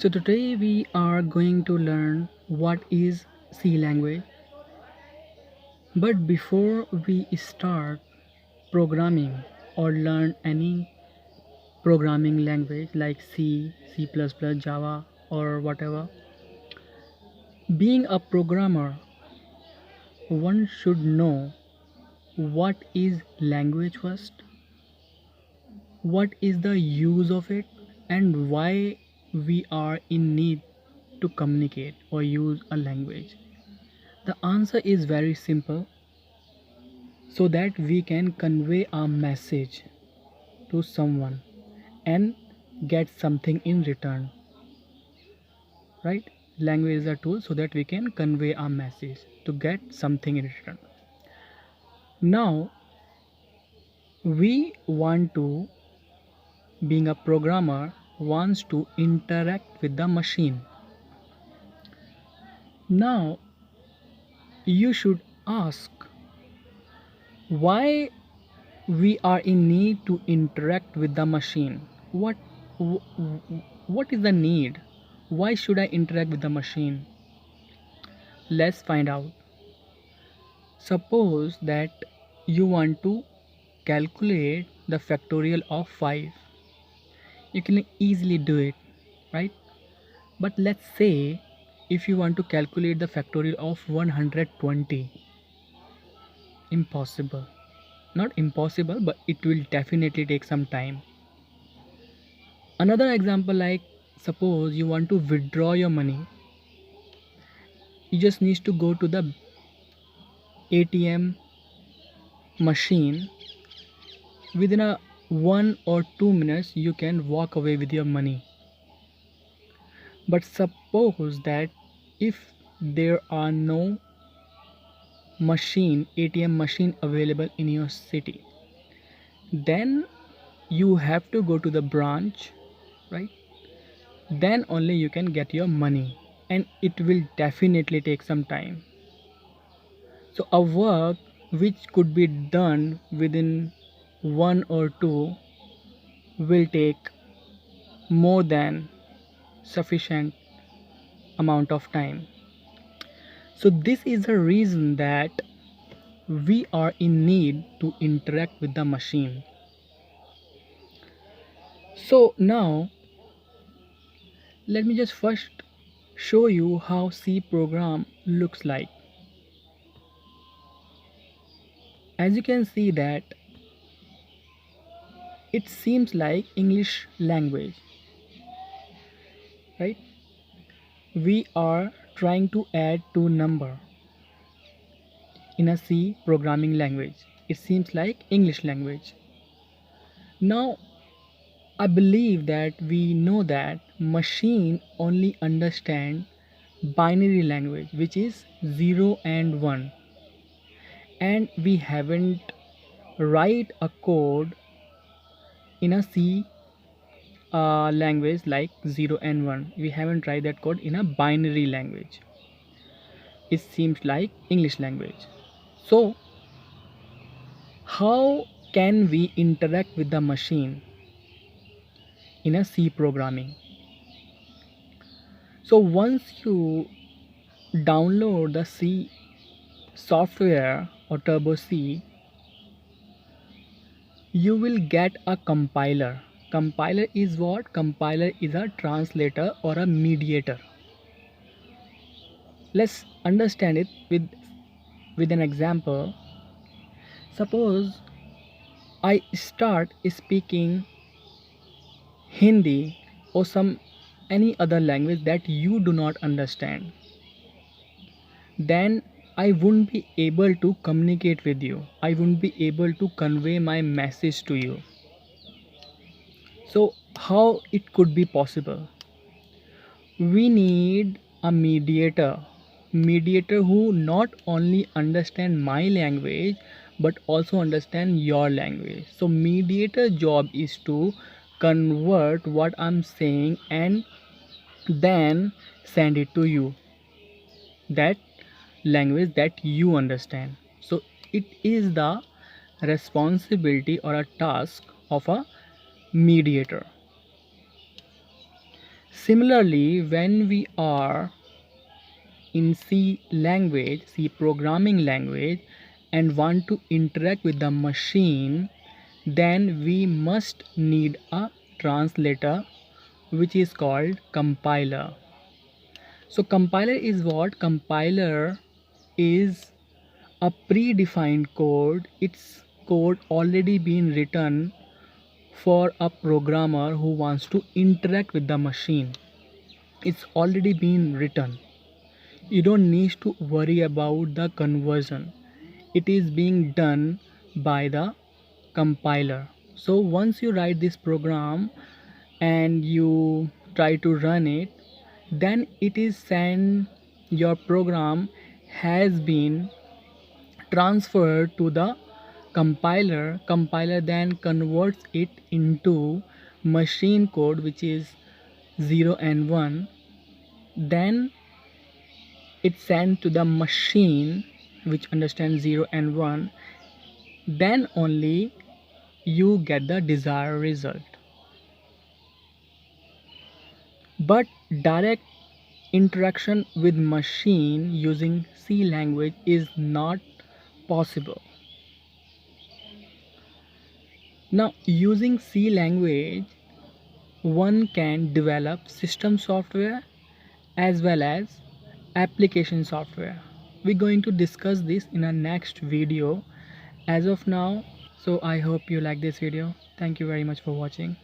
So today we are going to learn what is C language. But before we start programming or learn any programming language like C, C++, Java or whatever, being a programmer, one should know what is language first, what is the use of it, and why we are in need to communicate or use a language. The answer is very simple, so that we can convey our message to someone and get something in return, right? Language is a tool so that we can convey our message to get something in return. Now we want to, being a programmer, wants to interact with the machine. Now you should ask why we are in need to interact with the machine. What is the need? Why should I interact with the machine? Let's find out. Suppose that you want to calculate the factorial of 5. You can easily do it, right? But let's say if you want to calculate the factorial of 120, impossible. Not impossible, but it will definitely take some time. Another example, like suppose you want to withdraw your money, you just need to go to the ATM machine. Within a 1 or 2 minutes you can walk away with your money. But suppose that if there are no ATM machine available in your city, then you have to go to the branch, right? Then only you can get your money, and it will definitely take some time. So a work which could be done within 1 or 2 will take more than sufficient amount of time. So this is the reason that we are in need to interact with the machine. So now let me just first show you how C program looks like. As you can see that it seems like English language, right? We are trying to add two number in a C programming language. It seems like English language. Now I believe that we know that machine only understand binary language, which is 0 and 1, and we haven't write a code in a C language like 0 and 1. We haven't write that code in a binary language. It seems like English language. So how can we interact with the machine in a C programming? So once you download the C software or Turbo C, you will get a compiler. Compiler is what? Compiler is a translator or a mediator. Let's understand it with an example. Suppose I start speaking Hindi or some any other language that you do not understand, then I wouldn't be able to communicate with you. I wouldn't be able to convey my message to you. So how it could be possible? We need a mediator who not only understand my language but also understand your language. So mediator job is to convert what I'm saying and then send it to you, that language that you understand. So it is the responsibility or a task of a mediator. Similarly, when we are in C language, C programming language, and want to interact with the machine, then we must need a translator, which is called compiler. So compiler is what? Compiler is a predefined code. It's code already been written for a programmer who wants to interact with the machine. It's already been written. You don't need to worry about the conversion. It is being done by the compiler. So once you write this program and you try to run it, then it is sent, your program has been transferred to the compiler then converts it into machine code, which is 0 and 1. Then it's sent to the machine which understands 0 and 1. Then only you get the desired result. But direct interaction with machine using C language is not possible. Now, using C language, one can develop system software as well as application software. We're going to discuss this in our next video as of now. So I hope you like this video. Thank you very much for watching.